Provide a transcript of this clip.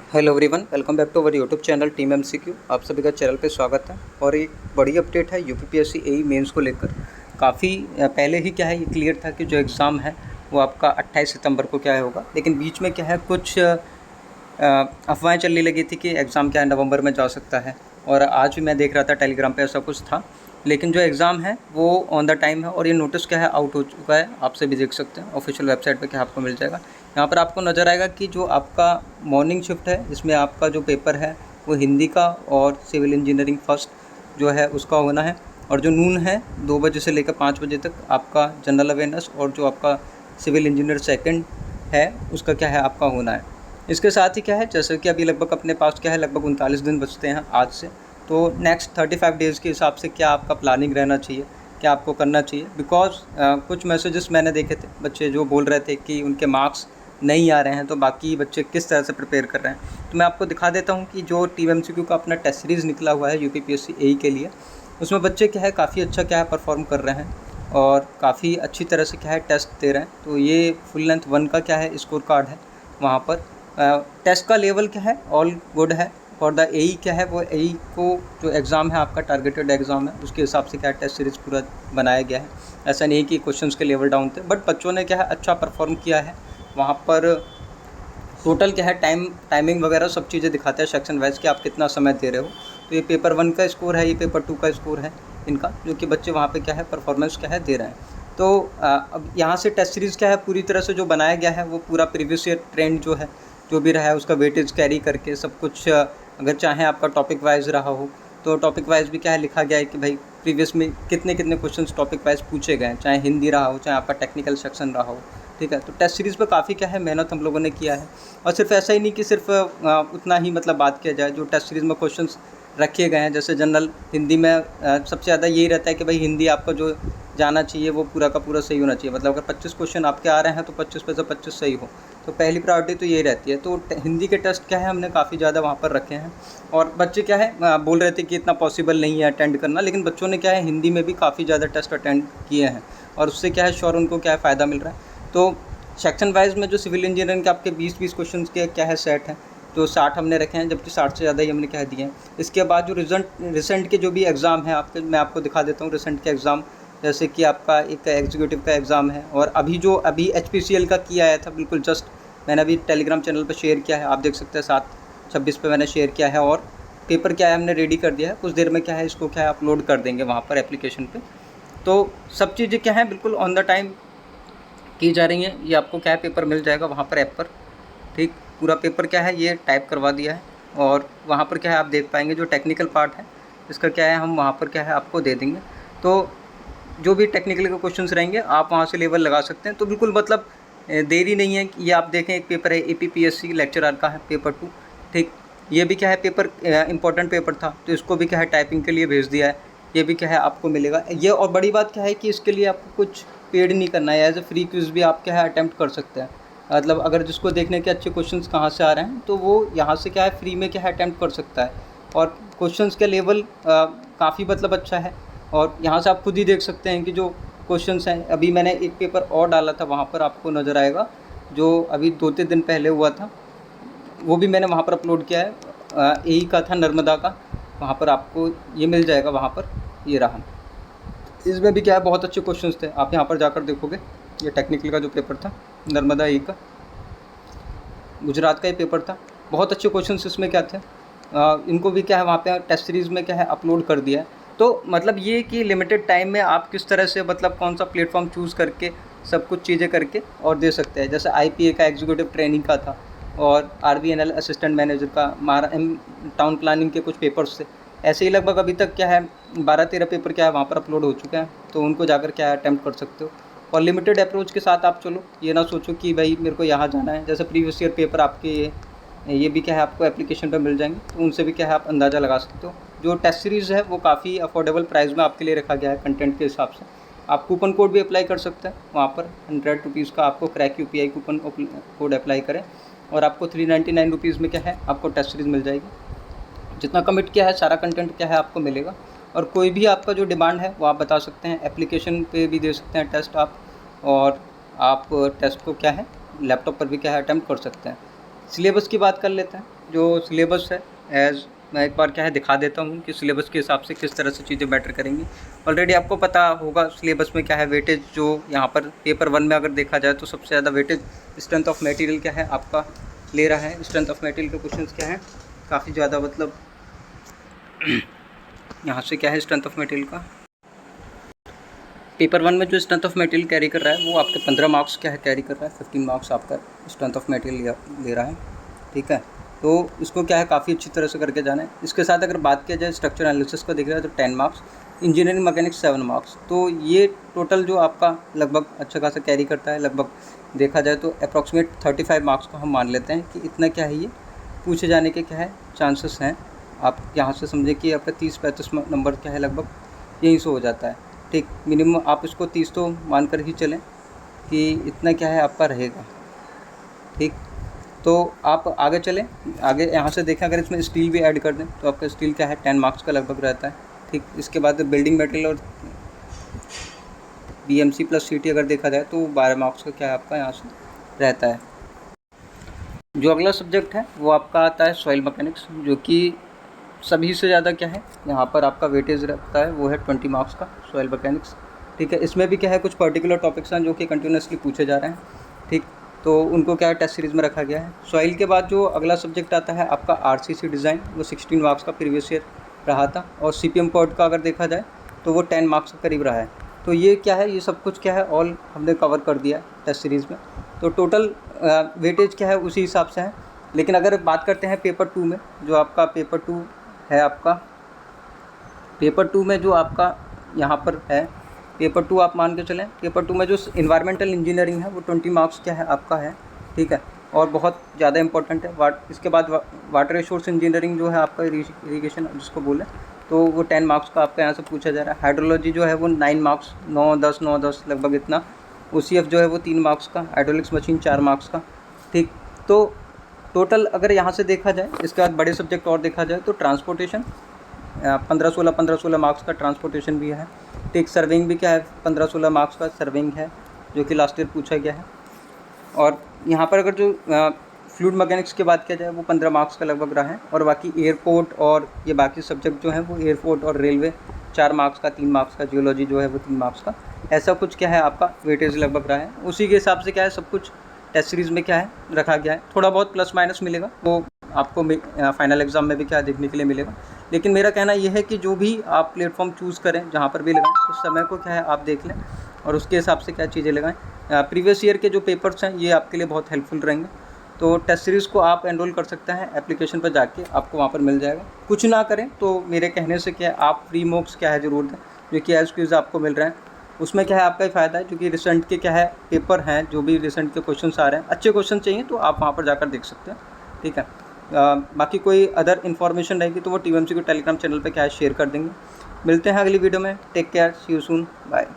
Hello everyone, welcome back to our YouTube channel team MCQ. आप सभी का channel पे स्वागत है। और एक बड़ी अपडेट है यूपीपीएससी एई मेंस को लेकर। काफ़ी पहले ही क्या है, ये क्लियर था कि जो एग्ज़ाम है वो आपका 28 सितंबर को क्या है होगा, लेकिन बीच में क्या है कुछ अफवाहें चलने लगी थी कि एग्ज़ाम क्या है नवंबर में जा सकता है। और आज भी मैं देख रहा था टेलीग्राम पे ऐसा कुछ था, लेकिन जो एग्ज़ाम है वो ऑन द टाइम है। और ये नोटिस क्या है आउट हो चुका है, आपसे भी देख सकते हैं ऑफिशियल वेबसाइट पे क्या आपको मिल जाएगा। यहाँ पर आपको नज़र आएगा कि जो आपका मॉर्निंग शिफ्ट है इसमें आपका जो पेपर है वो हिंदी का और सिविल इंजीनियरिंग फर्स्ट जो है उसका होना है। और जो नून है 2 बजे से लेकर 5 बजे तक आपका जनरल अवेयरनेस और जो आपका सिविल इंजीनियर सेकंड है उसका क्या है आपका होना है। इसके साथ ही क्या है, जैसे कि अभी लगभग अपने पास क्या है लगभग 39 दिन बचते हैं आज से। तो नेक्स्ट 35 डेज़ के हिसाब से क्या आपका प्लानिंग रहना चाहिए, क्या आपको करना चाहिए। बिकॉज कुछ मैसेजेस मैंने देखे थे, बच्चे जो बोल रहे थे कि उनके मार्क्स नहीं आ रहे हैं, तो बाकी बच्चे किस तरह से प्रिपेयर कर रहे हैं। तो मैं आपको दिखा देता हूँ कि जो टीम एमसीक्यू का अपना टेस्ट सीरीज़ निकला हुआ है यूपीपीएससी एई के लिए, उसमें बच्चे क्या है काफ़ी अच्छा क्या है परफॉर्म कर रहे हैं और काफ़ी अच्छी तरह से क्या है टेस्ट दे रहे हैं। तो ये फुल लेंथ 1 का क्या है स्कोर कार्ड है। वहाँ पर टेस्ट का लेवल क्या है ऑल गुड है। और द एई क्या है वो एई को जो एग्ज़ाम है आपका टारगेटेड एग्ज़ाम है उसके हिसाब से क्या टेस्ट सीरीज़ पूरा बनाया गया है। ऐसा नहीं कि क्वेश्चंस के लेवल डाउन थे, बट बच्चों ने क्या है अच्छा परफॉर्म किया है। वहाँ पर टोटल क्या है टाइमिंग वगैरह सब चीज़ें दिखाते हैं सेक्शन वाइज कि आप कितना समय दे रहे हो। तो ये पेपर 1 का स्कोर है, ये पेपर 2 का स्कोर है इनका, जो कि बच्चे वहाँ पे क्या है परफॉर्मेंस क्या है दे रहे हैं। तो अब यहाँ से टेस्ट सीरीज़ क्या है पूरी तरह से जो बनाया गया है वो पूरा प्रीवियस ईयर ट्रेंड जो है जो भी रहा है उसका वेटेज कैरी करके सब कुछ अगर चाहे आपका टॉपिक वाइज रहा हो तो टॉपिक वाइज भी क्या है लिखा गया है कि भाई प्रीवियस में कितने कितने क्वेश्चंस टॉपिक वाइज पूछे गए हैं, चाहे हिंदी रहा हो चाहे आपका टेक्निकल सेक्शन रहा हो। ठीक है, तो टेस्ट सीरीज़ पे काफ़ी क्या है मेहनत हम लोगों ने किया है। और सिर्फ ऐसा ही नहीं कि सिर्फ उतना ही मतलब बात किया जाए, जो टेस्ट सीरीज़ में क्वेश्चंस रखे गए हैं जैसे जनरल हिंदी में सबसे ज़्यादा यही रहता है कि भाई हिंदी आपका जो जाना चाहिए वो पूरा का पूरा सही होना चाहिए। मतलब अगर 25 क्वेश्चन आपके आ रहे हैं तो 25 में से 25 सही हो, तो पहली प्रायोरिटी तो यही रहती है। तो हिंदी के टेस्ट क्या है हमने काफ़ी ज़्यादा वहाँ पर रखे हैं। और बच्चे क्या है बोल रहे थे कि इतना पॉसिबल नहीं है अटेंड करना, लेकिन बच्चों ने क्या है हिंदी में भी काफ़ी ज़्यादा टेस्ट अटेंड किए हैं और उससे क्या है श्योर उनको क्या है फ़ायदा मिल रहा है। तो सेक्शन वाइज में जो सिविल इंजीनियरिंग के आपके 20-20 क्वेश्चन के क्या है सेट हैं, तो 60 हमने रखे हैं, जबकि 60 से ज़्यादा ही हमने क्या दिए हैं। इसके बाद जो रिसेंट के जो भी एग्ज़ाम है आपके, मैं आपको दिखा देता हूँ रिसेंट के एग्ज़ाम। जैसे कि आपका एक एग्जीक्यूटिव का एग्ज़ाम है और अभी एचपीसीएल का किया आया था बिल्कुल जस्ट, मैंने अभी टेलीग्राम चैनल पर शेयर किया है, आप देख सकते हैं 7/26 पे मैंने शेयर किया है। और पेपर क्या है हमने रेडी कर दिया है, कुछ देर में क्या है इसको क्या है अपलोड कर देंगे वहाँ पर एप्लीकेशन पे। तो सब चीज़ें क्या है बिल्कुल ऑन द टाइम की जा रही हैं। ये आपको क्या है पेपर मिल जाएगा वहाँ पर ऐप पर। ठीक, पूरा पेपर क्या है ये टाइप करवा दिया है और वहाँ पर क्या है आप देख पाएंगे जो टेक्निकल पार्ट है इसका क्या है हम वहाँ पर क्या है आपको दे देंगे। तो जो भी टेक्निकल के क्वेश्चंस रहेंगे आप वहाँ से लेवल लगा सकते हैं। तो बिल्कुल मतलब देरी नहीं है कि ये आप देखें एक पेपर है एपीपीएससी लेक्चरर का है पेपर 2। ठीक, ये भी क्या है पेपर इंपॉर्टेंट पेपर था तो इसको भी क्या है टाइपिंग के लिए भेज दिया है। ये भी क्या है आपको मिलेगा ये। और बड़ी बात क्या है कि इसके लिए आपको कुछ पेड नहीं करना है, एज ए फ्री क्विज़ भी आप क्या है अटैम्प्ट कर सकते हैं। मतलब अगर जिसको देखने के अच्छे क्वेश्चंस कहाँ से आ रहे हैं तो वो यहाँ से क्या है फ्री में क्या है अटैम्प्ट कर सकता है। और क्वेश्चंस का लेवल काफ़ी मतलब अच्छा है। और यहाँ से आप खुद ही देख सकते हैं कि जो क्वेश्चंस हैं, अभी मैंने एक पेपर और डाला था वहाँ पर आपको नज़र आएगा, जो अभी 2-3 दिन पहले हुआ था, वो भी मैंने वहाँ पर अपलोड किया है। एई का था नर्मदा का, वहाँ पर आपको ये मिल जाएगा वहाँ पर, ये रहा। इसमें भी क्या है बहुत अच्छे क्वेश्चंस थे, आप यहाँ पर जाकर देखोगे। ये टेक्निकल का जो पेपर था नर्मदा एई का, गुजरात का ये पेपर था, बहुत अच्छे क्वेश्चंस इसमें क्या थे। इनको भी क्या है वहाँ पे टेस्ट सीरीज़ में क्या है अपलोड कर दिया है। तो मतलब ये कि लिमिटेड टाइम में आप किस तरह से मतलब कौन सा प्लेटफॉर्म चूज़ करके सब कुछ चीज़ें करके और दे सकते हैं। जैसे आईपीए का एग्जीक्यूटिव ट्रेनिंग का था और आरबीएनएल असिस्टेंट मैनेजर का, टाउन प्लानिंग के कुछ पेपर्स थे। ऐसे ही लगभग अभी तक क्या है 12-13 पेपर क्या है वहाँ पर अपलोड हो चुके हैं, तो उनको जाकर क्या है अटैम्प्ट कर सकते हो। और लिमिटेड अप्रोच के साथ आप चलो, ये ना सोचो कि भाई मेरे को यहाँ जाना है। जैसे प्रीवियस ईयर पेपर आपके ये भी क्या है आपको एप्लीकेशन पर मिल जाएंगे, तो उनसे भी क्या है आप अंदाज़ा लगा सकते हो। जो टेस्ट सीरीज़ है वो काफ़ी अफोर्डेबल प्राइस में आपके लिए रखा गया है कंटेंट के हिसाब से। आप कूपन कोड भी अप्लाई कर सकते हैं वहाँ पर, 100 रुपीज़ का आपको crack UPI coupon code apply करें और आपको 399 रुपीज़ में क्या है आपको टेस्ट सीरीज़ मिल जाएगी। जितना कमिट किया है सारा कंटेंट क्या है आपको मिलेगा। और कोई भी आपका जो डिमांड है वो आप बता सकते हैं, एप्लीकेशन पे भी दे सकते हैं टेस्ट आप, और आप टेस्ट को क्या है लैपटॉप पर भी क्या है अटैम्प्ट कर सकते हैं। सिलेबस की बात कर लेते हैं। जो सिलेबस है एज मैं एक बार क्या है दिखा देता हूँ कि सिलेबस के हिसाब से किस तरह से चीज़ें मैटर करेंगी। ऑलरेडी आपको पता होगा सिलेबस में क्या है वेटेज, जो यहाँ पर पेपर 1 में अगर देखा जाए तो सबसे ज़्यादा वेटेज स्ट्रेंथ ऑफ मटेरियल क्या है आपका ले रहा है। स्ट्रेंथ ऑफ मटेरियल के क्वेश्चंस क्या है काफ़ी ज़्यादा, मतलब यहाँ से क्या है स्ट्रेंथ ऑफ मटेरियल का पेपर 1 में जो स्ट्रेंथ ऑफ मटेरियल कैरी कर रहा है वो आपके 15 मार्क्स क्या है कैरी कर रहा है। 15 मार्क्स आपका स्ट्रेंथ ऑफ मटेरियल ले रहा है, ठीक है। तो इसको क्या है काफ़ी अच्छी तरह से करके जाना है। इसके साथ अगर बात किया जाए स्ट्रक्चर एनालिसिस को देख रहा है तो 10 मार्क्स, इंजीनियरिंग मैकेनिक्स 7 मार्क्स। तो ये टोटल जो आपका लगभग अच्छा खासा कैरी करता है, लगभग देखा जाए तो अप्रॉक्सीमेट 35 मार्क्स को हम मान लेते हैं कि इतना क्या है ये पूछे जाने के क्या है चांसेस हैं। आप यहाँ से समझे कि आपका 30-35 नंबर क्या है लगभग यहीं से हो जाता है, ठीक। मिनिमम आप इसको 30 तो मान कर ही चलें कि इतना क्या है आपका रहेगा, ठीक। तो आप आगे चलें, आगे यहाँ से देखें अगर इसमें स्टील भी ऐड कर दें तो आपका स्टील क्या है 10 मार्क्स का लगभग रहता है, ठीक। इसके बाद बिल्डिंग मटेरियल और बीएमसी प्लस सीटी अगर देखा जाए तो 12 मार्क्स का क्या है आपका यहाँ से रहता है। जो अगला सब्जेक्ट है वो आपका आता है सॉइल मैकेनिक्स, जो कि सभी से ज़्यादा क्या है यहाँ पर आपका वेटेज रखता है, वो है 20 मार्क्स का सॉइल मैकेनिक्स, ठीक है। इसमें भी क्या है कुछ पर्टिकुलर टॉपिक्स हैं जो कि कंटिन्यूसली पूछे जा रहे हैं, ठीक। तो उनको क्या है टेस्ट सीरीज़ में रखा गया है। सॉइल के बाद जो अगला सब्जेक्ट आता है आपका आरसीसी डिज़ाइन, वो 16 मार्क्स का प्रीवियस ईयर रहा था। और सीपीएम कोड का अगर देखा जाए तो वो 10 मार्क्स के करीब रहा है। तो ये क्या है, ये सब कुछ क्या है ऑल हमने कवर कर दिया टेस्ट सीरीज़ में। तो टोटल वेटेज क्या है उसी हिसाब से है। लेकिन अगर बात करते हैं पेपर 2 में, जो आपका पेपर 2 है आपका पेपर 2 में जो आपका यहाँ पर है पेपर 2 आप मान के चलें, पेपर 2 में जो इन्वायरमेंटल इंजीनियरिंग है वो 20 मार्क्स क्या है आपका है, ठीक है। और बहुत ज़्यादा इंपॉर्टेंट है। इसके बाद वाटर रिसोर्स इंजीनियरिंग जो है आपका इरीगेशन जिसको बोले, तो वो 10 मार्क्स का आपका यहाँ से पूछा जा रहा है। हाइड्रोलॉजी जो है वो 9 मार्क्स, 9-10 लगभग इतना। OCF जो है वो 3 मार्क्स का, हाइड्रोलिक्स मशीन 4 मार्क्स का, ठीक। तो टोटल अगर यहाँ से देखा जाए, इसके बाद बड़े सब्जेक्ट और देखा जाए तो ट्रांसपोर्टेशन 15-16 मार्क्स का ट्रांसपोर्टेशन भी है, ठीक। सर्विंग भी क्या है 15-16 मार्क्स का सर्विंग है, जो कि लास्ट ईयर पूछा गया है। और यहाँ पर अगर जो फ्लूइड मैकेनिक्स की बात किया जाए वो 15 मार्क्स का लगभग रहा है। और बाकी एयरपोर्ट और ये बाकी सब्जेक्ट जो हैं वो एयरपोर्ट और रेलवे 4 मार्क्स का, 3 मार्क्स का, जियोलॉजी जो है वो 3 मार्क्स का, ऐसा कुछ क्या है आपका वेटेज लगभग रहा है। उसी के हिसाब से क्या है सब कुछ टेस्ट सीरीज़ में क्या है रखा गया है। थोड़ा बहुत प्लस माइनस मिलेगा, वो आपको फाइनल एग्ज़ाम में भी क्या देखने के लिए मिलेगा। लेकिन मेरा कहना यह है कि जो भी आप प्लेटफॉर्म चूज़ करें, जहाँ पर भी लगाएं, उस समय को क्या है आप देख लें और उसके हिसाब से क्या चीज़ें लगाएं। प्रीवियस ईयर के जो पेपर्स हैं ये आपके लिए बहुत हेल्पफुल रहेंगे। तो टेस्ट सीरीज़ को आप एनरोल कर सकते हैं, एप्लीकेशन पर जाके आपको वहाँ पर मिल जाएगा। कुछ ना करें तो मेरे कहने से क्या आप फ्री मॉक्स क्या है ज़रूर दें, जो कि एज क्विज़ आपको मिल रहे हैं। उसमें क्या है आपका ही फ़ायदा है, क्योंकि रिसेंट के क्या है पेपर हैं, जो भी रिसेंट के क्वेश्चंस आ रहे हैं, अच्छे क्वेश्चन चाहिए तो आप वहाँ पर जाकर देख सकते हैं, ठीक है। बाकी कोई अदर इन्फॉर्मेशन रहेगी तो वो TMMC को टेलीग्राम चैनल पे क्या है शेयर कर देंगे। मिलते हैं अगली वीडियो में। Take care, see you soon, bye.